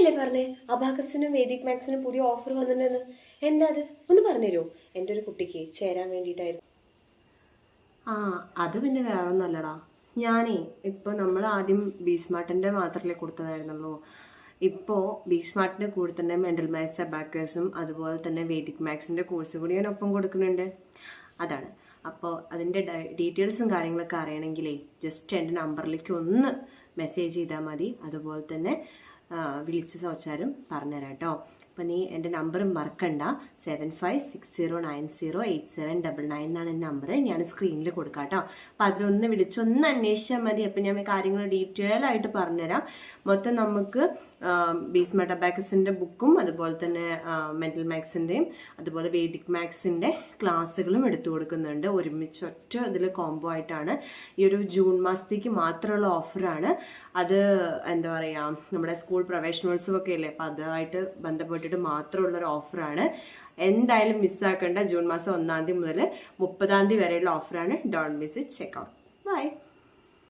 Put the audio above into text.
നീയല്ലേ പറഞ്ഞേ അബാക്കസിനും വേദിക് മാത്സിനും പുതിയ ഓഫർ വന്നിട്ടുണ്ടെന്ന്? എന്താ അത്? ഒന്ന് പറഞ്ഞുതരുമോ? എൻ്റെ ഒരു കുട്ടിക്ക് ചേരാൻ വേണ്ടിയിട്ടായിരുന്നു. അത് പിന്നെ വേറെ ഒന്നല്ലടാ. ഞാനേ ഇപ്പോൾ നമ്മൾ ആദ്യം ബീസ്മാർട്ടിൻ്റെ മാത്രമല്ലേ കൊടുത്തതായിരുന്നുള്ളൂ. ഇപ്പോൾ ബീസ്മാർട്ടിൻ്റെ കൂടെ തന്നെ മെൻ്റൽ മാത്സ് അബാക്കസും അതുപോലെ തന്നെ വേദിക് മാത്സിൻ്റെ കോഴ്സ് കൂടി ഞാൻ ഒപ്പം കൊടുക്കുന്നുണ്ട്. അതാണ്. അപ്പോൾ അതിൻ്റെ ഡീറ്റെയിൽസും കാര്യങ്ങളൊക്കെ അറിയണമെങ്കിലേ ജസ്റ്റ് എൻ്റെ നമ്പറിലേക്ക് ഒന്ന് മെസ്സേജ് ചെയ്താൽ മതി. അതുപോലെ തന്നെ വിളിച്ച് ചോദിച്ചാലും പറഞ്ഞുതരാം കേട്ടോ. അപ്പോൾ നീ എൻ്റെ നമ്പർ മറക്കണ്ട. 7560908799 എന്നാണ് എൻ്റെ നമ്പർ. ഞാൻ സ്ക്രീനിൽ കൊടുക്കാം കേട്ടോ. അപ്പോൾ അതിലൊന്ന് വിളിച്ചൊന്ന് അന്വേഷിച്ചാൽ മതി. അപ്പോൾ ഞാൻ കാര്യങ്ങൾ ഡീറ്റെയിൽ ആയിട്ട് പറഞ്ഞുതരാം. മൊത്തം നമുക്ക് ബീസ്മാർട്ട് അബാക്കസിൻ്റെ ബുക്കും അതുപോലെ തന്നെ മെൻ്റൽ മാത്സിൻ്റെയും അതുപോലെ വേദിക് മാത്സിൻ്റെ ക്ലാസ്സുകളും എടുത്തു കൊടുക്കുന്നുണ്ട്. ഒരുമിച്ച് ഒറ്റ ഇതിൽ കോംബോ ആയിട്ടാണ്. ഈ ഒരു ജൂൺ മാസത്തേക്ക് മാത്രമുള്ള ഓഫറാണ്. അത് എന്താ പറയുക, നമ്മുടെ സ്കൂൾ പ്രൊഫഷണൽസും ഒക്കെ ഇല്ലേ, അപ്പോൾ അതുമായിട്ട് ബന്ധപ്പെട്ടിട്ട് മാത്രമുള്ളൊരു ഓഫറാണ്. എന്തായാലും മിസ്സാക്കേണ്ട. ജൂൺ മാസം 1 മുതൽ 30 വരെയുള്ള ഓഫറാണ്. Don't miss it. Check out. By.